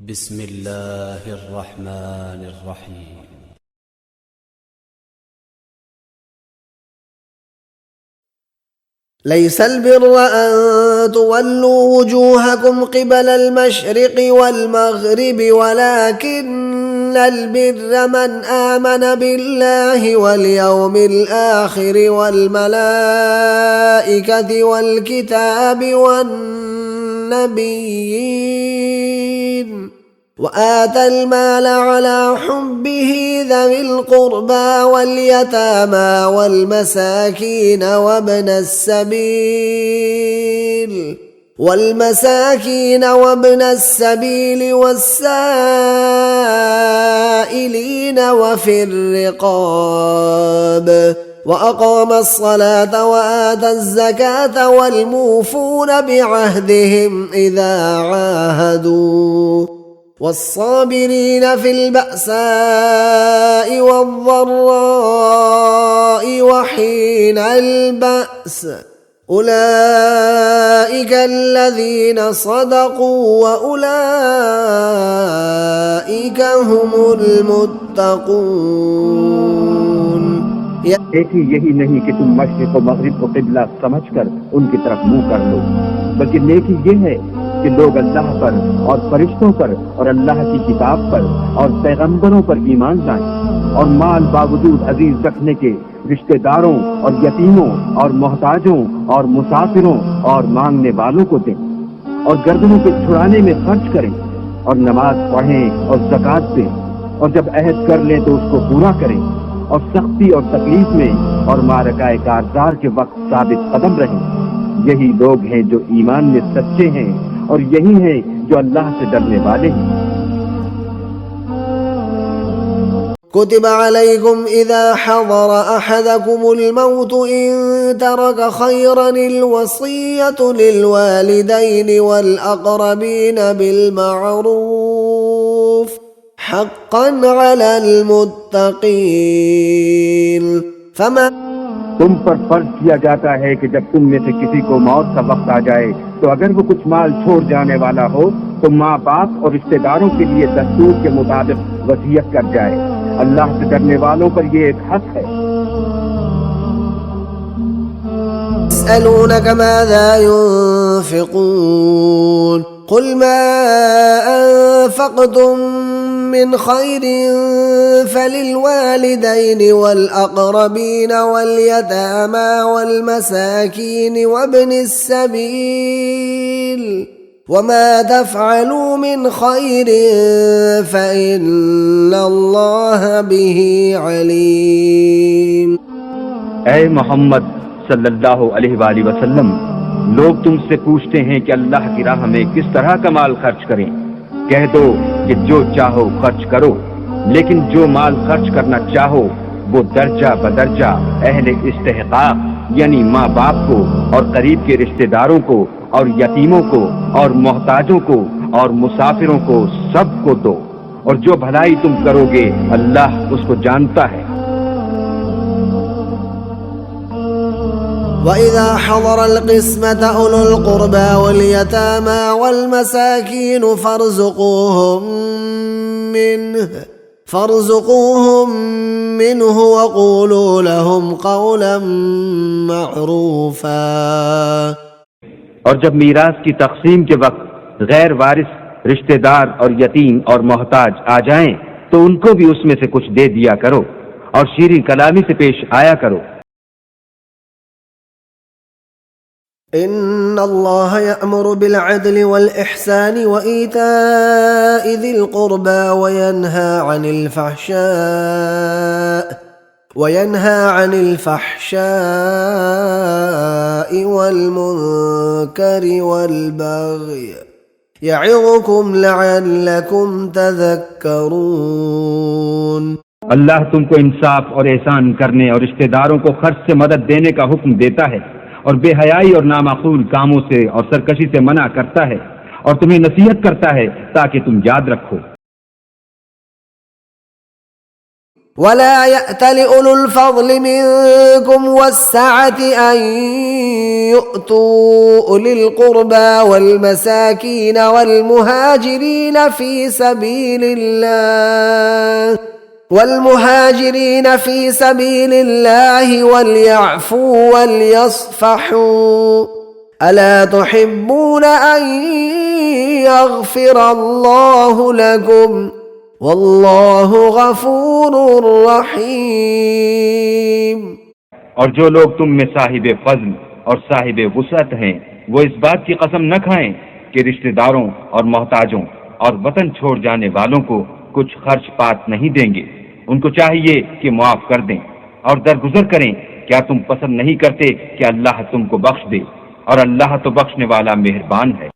बिस्मिल्लाहिर्रहमानिर्रहीम। ليس البر أن تولوا وجوهكم قبل المشرق والمغرب ولكن البر من آمن بالله واليوم الآخر والملائكة والكتاب والنبيين وآتى المال على حبه ذوي القربى واليتامى والمساكين وابن السبيل والسائلين وفي الرقاب وأقام الصلاة وآتى الزكاة والموفون بعهدهم إذا عاهدوا والصابرين في البأساء والضراء وحين البأس أولئك الذين صدقوا وأولئك هم المتقون। एक ही यही नहीं कि तुम मशरिक और मगरिब को किबला समझकर उनकी तरफ मुंह कर लो, बल्कि नेकी ये है कि लोग अल्लाह पर और फरिश्तों पर और अल्लाह की किताब पर और पैगंबरों पर ईमान लाएं और माल बावजूद अजीज रखने के रिश्तेदारों और यतीमों और मोहताजों और मुसाफिरों और मांगने वालों को दें और गर्दनों के छुड़ाने में खर्च करें और नमाज पढ़ें और ज़कात दें और जब अहद कर लें तो उसको पूरा करें और सख्ती और तकलीफ में और मारकाए कारजार के वक्त साबित कदम रहें। यही लोग हैं जो ईमान में सच्चे हैं और यही हैं जो अल्लाह से डरने वाले हैं। كتب عليكم إذا حضر أحدكم الموت إن ترك خيرا الوصية للوالدين والأقربين بالمعروف حقا على المتقين तुम पर फर्ज किया जाता है कि जब तुम में से किसी को मौत का वक्त आ जाए तो अगर वो कुछ माल छोड़ जाने वाला हो तो माँ बाप और रिश्तेदारों के लिए दस्तूर के मुताबिक वसीयत कर जाए। अल्लाह से डरने वालों पर ये एक हक है। يسألونك ماذا ينفقون قل ما أنفقتم من خير فللوالدين والأقربين واليتامى والمساكين وابن السبيل وما تفعلوا من خير فإن الله به عليم। ऐ मोहम्मद सल्लल्लाहु अलैहि वसल्लम, लोग तुमसे पूछते हैं कि अल्लाह की राह में किस तरह का माल खर्च करें। कह दो कि जो चाहो खर्च करो, लेकिन जो माल खर्च करना चाहो वो दर्जा बदर्जा अहले इस्तेहकाक यानी माँ बाप को और करीब के रिश्तेदारों को और यतीमों को और मोहताजों को और मुसाफिरों को सबको दो, और जो भलाई तुम करोगे अल्लाह उसको जानता है। وإذا حضر القسمة أولو القربى واليتامى والمساكين فارزقوهم منه وقولوا لهم قولا معروفا। और जब मीरास की तकसीम के वक्त गैर वारिस रिश्तेदार और यतीम और मोहताज आ जाएं तो उनको भी उसमें से कुछ दे दिया करो और शीरीं कलामी से पेश आया करो। إن الله يأمر بالعدل والإحسان وإيتاء ذي القربى وينهى عن الفحشاء والمنكر والبغي يعظكم لعلكم تذكرون। अल्लाह तुमको इंसाफ और एहसान करने और रिश्तेदारों को खर्च से मदद देने का हुक्म देता है और बेहयाई और नामाकूल कामों से और सरकशी से मना करता है और तुम्हें नसीहत करता है ताकि तुम याद रखो। ولا يأتل أولو الفضل منكم والسعة أن يؤتوا أولي القربى والمساكين والمهاجرين في سبيل الله وليعفوا وليصفحوا ألا تحبون أن يغفر الله لكم والله غفور रहीम। और जो लोग तुम में साहिब फज़्ल और साहिब वुसअत हैं वो इस बात की कसम न खाएं कि रिश्तेदारों और मोहताजों और वतन छोड़ जाने वालों को कुछ खर्च पात नहीं देंगे। उनको चाहिए कि मुआफ कर दें और दरगुजर करें। क्या तुम पसंद नहीं करते कि अल्लाह तुमको बख्श दे, और अल्लाह तो बख्शने वाला मेहरबान है।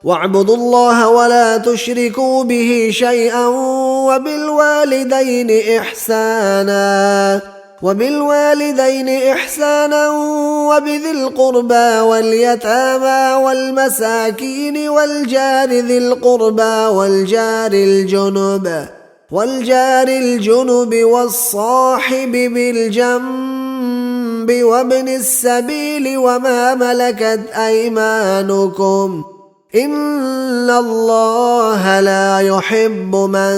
واعبدوا الله ولا تشركوا به شيئا وبالوالدين إحسانا وبذي القربى واليتامى والمساكين والجار ذي القربى والجار الجنب والصاحب بالجنب وابن السبيل وما ملكت أيمانكم إن الله لا يحب من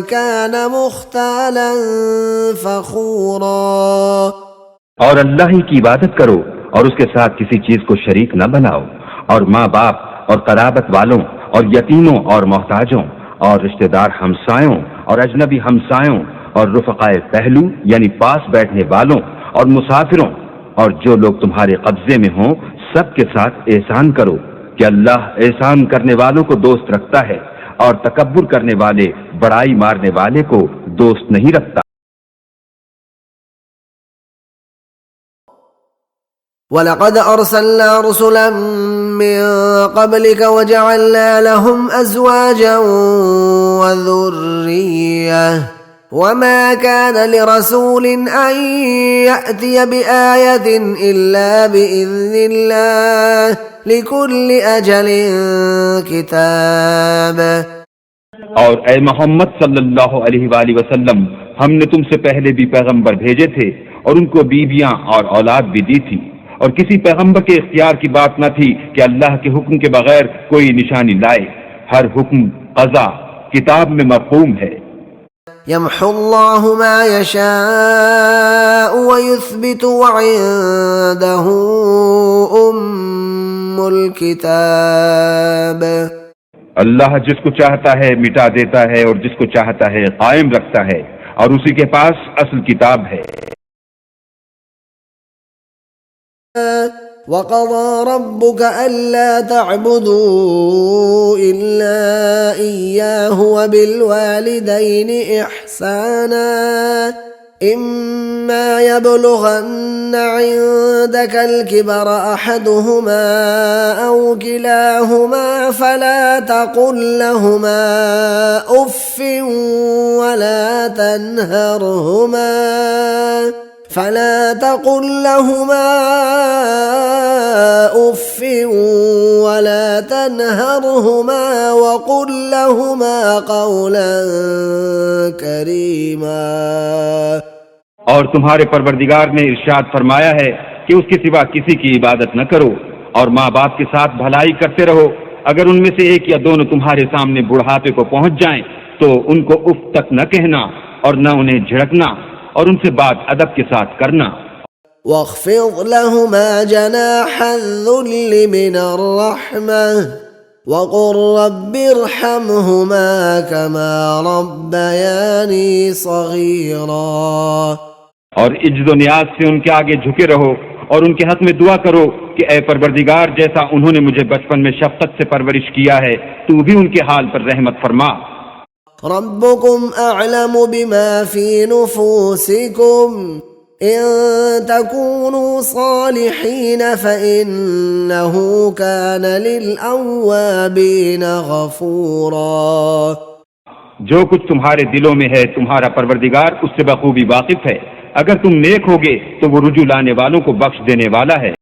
كان مختالا فخورا। और अल्लाह ही की इबादत करो और उसके साथ किसी चीज को शरीक न बनाओ, और माँ बाप और कराबत वालों और यतीमों और मोहताजों और रिश्तेदार हमसायों और अजनबी हमसायों और रुफ़क़ाए पहलू यानी पास बैठने वालों और मुसाफिरों और जो लोग तुम्हारे कब्जे में हों सबके साथ एहसान करो कि अल्लाह एहसान करने वालों को दोस्त रखता है और तकब्बुर करने वाले, बड़ाई मारने वाले को दोस्त नहीं रखता। वलक़द अर्सलना रुसुलन मिन क़ब्लिक वजअलना लहुम अज़वाजन वज़ुर्रिय्यह वमा कान लिरसूलिन अन यअतिय बिआयतिन इल्ला बिइज़्निल्लाह लिकुल्लि अजलिन किताब। और ए मोहम्मद सल्लल्लाहु अलैहि वसल्लम, हमने तुमसे पहले भी पैगंबर भेजे थे और उनको बीबियां और औलाद भी दी थी, और किसी पैगंबर के इख्तियार की बात न थी कि अल्लाह के हुक्म के बगैर कोई निशानी लाए। हर हुक्म क़ज़ा किताब में मरक़ूम है। यम्हुल्लाहु मा यशाअ व युस्बितु व इंदहु उम्मुल किताब। अल्लाह जिसको चाहता है मिटा देता है और जिसको चाहता है कायम रखता है, और उसी के पास असल किताब है। वक़ज़ा रब्बुक अल्ला तअबुदू इल्ला इय्याहु व बिल वालिदैनि इहसाना इम्मा यबलुगन्ना इंदकल किबर अहदुहुमा औ किलाहुमा फला तक़ुल लहुमा उफ़्फ़िन वला तन्हरहुमा वक़ुल लहुमा क़ौलन करीमा। और तुम्हारे परवरदिगार ने इरशाद फरमाया है कि उसके सिवा किसी की इबादत न करो, और माँ बाप के साथ भलाई करते रहो। अगर उनमें से एक या दोनों तुम्हारे सामने बुढ़ापे को पहुंच जाएं तो उनको उफ तक न कहना और न उन्हें झिड़कना, और उनसे बात अदब के साथ करना। वख़्फ़िज़ लहुमा जनाह अज़्ज़ुल्लि मिनर रहमह वक़ुल रब्बिरहमहुमा कमा रब्बयानी सग़ीरा। और इज्ज़ो नियाज से उनके आगे झुके रहो और उनके हक में दुआ करो कि ए परवरदिगार, जैसा उन्होंने मुझे बचपन में शफ़क़त से परवरिश किया है, तू भी उनके हाल पर रहमत फरमा। रब्बुकुम अअलमु बिमा फी नुफूसिकुम इन तकूनू सालिहीन फ़इन्नहु कान लिलअव्वाबीन गफ़ूरा। जो कुछ तुम्हारे दिलों में है तुम्हारा परवरदिगार उससे बखूबी वाकिफ है। अगर तुम नेक होगे तो वो रुजू लाने वालों को बख्श देने वाला है।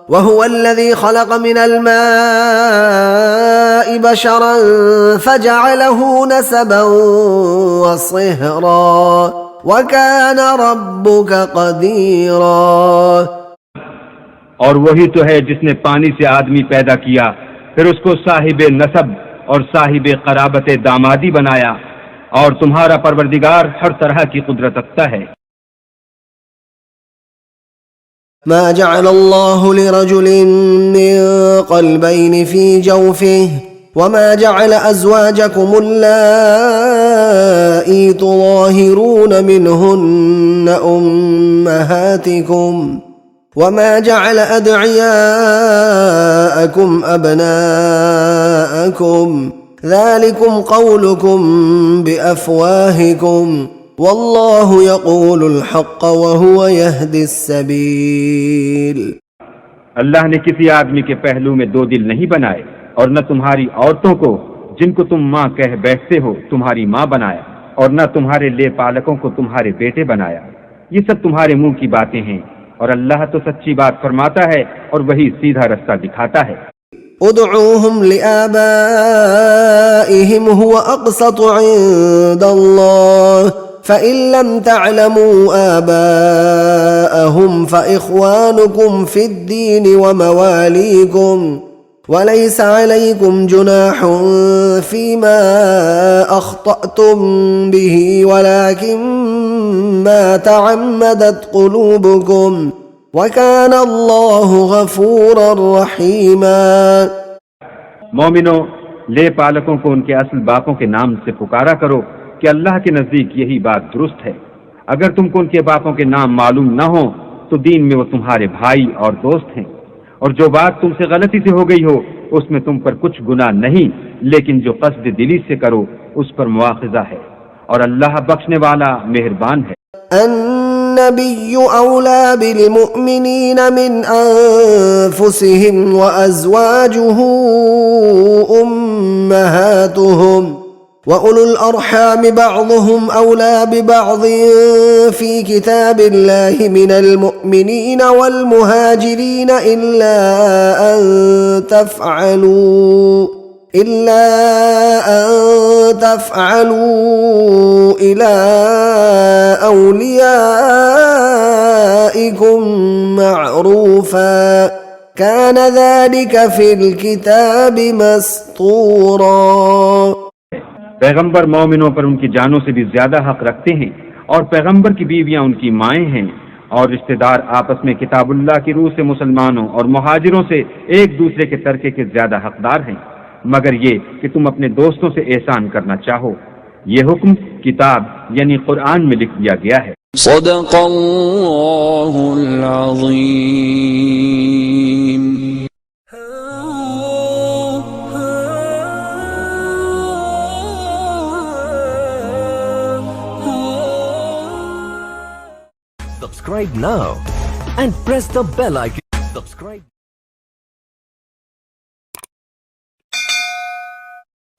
वहुव अल्लज़ी खलक़ मिनल माइ बशरन फजअलहू नसबन व सिहरा व कान रब्बुक क़दीरा। और वही तो है जिसने पानी से आदमी पैदा किया, फिर उसको साहिबे नसब और साहिबे क़राबत दामादी बनाया, और तुम्हारा परवरदिगार हर तरह की कुदरत रखता है। मा जअलल्लाहु लिरजुलिन मिन क़ल्बैनि फ़ी जौफ़िहि वमा जअल अज़वाजकुमुल्लाती तुज़ाहिरून मिनहुन्न उम्महातिकुम वमा जअल अदዒयाअकुम अबनाअकुम ज़ालिकुम क़ौलुकुम बिअफ़वाहिकुम वल्लाहु यक़ूलुल हक़्क़ वहुव यहदिस सबील। अल्लाह ने किसी आदमी के पहलू में दो दिल नहीं बनाए, और न तुम्हारी औरतों को जिनको तुम माँ कह बैठते हो तुम्हारी माँ बनाया, और न तुम्हारे ले पालकों को तुम्हारे बेटे बनाया। ये सब तुम्हारे मुंह की बातें हैं, और अल्लाह तो सच्ची बात फरमाता है और वही सीधा रास्ता दिखाता है। उदऊहुम लिआबाइहिम हुवा अक़सतु इंदल्लाह फ़इन लम तअलमू आबाअहुम फ़इख़वानुकुम फ़िद्दीन व मवालीकुम वलैसा अलैकुम जुनाहुन फ़ीमा अख़्तअतुम बिही वलाकिन मा तअम्मदत क़ुलूबुकुम वकान अल्लाहु गफ़ूरर रहीमा। मोमिनो, ले पालकों को उनके असल बापों के नाम से पुकारा करो कि अल्लाह के नजदीक यही बात दुरुस्त है। अगर तुमको उनके बापों के नाम मालूम न हो तो दीन में वो तुम्हारे भाई और दोस्त हैं, और जो बात तुमसे गलती से हो गई हो उसमें तुम पर कुछ गुनाह नहीं, लेकिन जो क़स्द दिली से करो उस पर मुआख़िज़ा है, और अल्लाह बख्शने वाला मेहरबान है। अन्नबिय्यु औला बिलमुअ्मिनीन मिन अनफुसिहिम व अज़वाजुहु उम्महातुहुम व उलुल अर्हाम बअ्दुहुम औला बिबअ्दिन फ़ी किताबिल्लाहि मिनल मुअ्मिनीन वल मुहाजिरीन इल्ला अन तफ़अलू इला औलियाइकुम मअरूफ़ा कान ज़ालिका फ़िल किताबि मस्तूरा। पैगंबर मोमिनों पर उनकी जानों से भी ज्यादा हक रखते हैं, और पैगंबर की बीवियां उनकी माएँ हैं, और रिश्तेदार आपस में किताबुल्लाह की रूह से मुसलमानों और मुहाजिरों से एक दूसरे के तरके के ज्यादा हकदार हैं, मगर ये कि तुम अपने दोस्तों से एहसान करना चाहो। ये हुक्म किताब यानी कुरान में लिख दिया गया है। सदक़ल्लाहुल अज़ीम। Subscribe now and press the bell icon. Subscribe.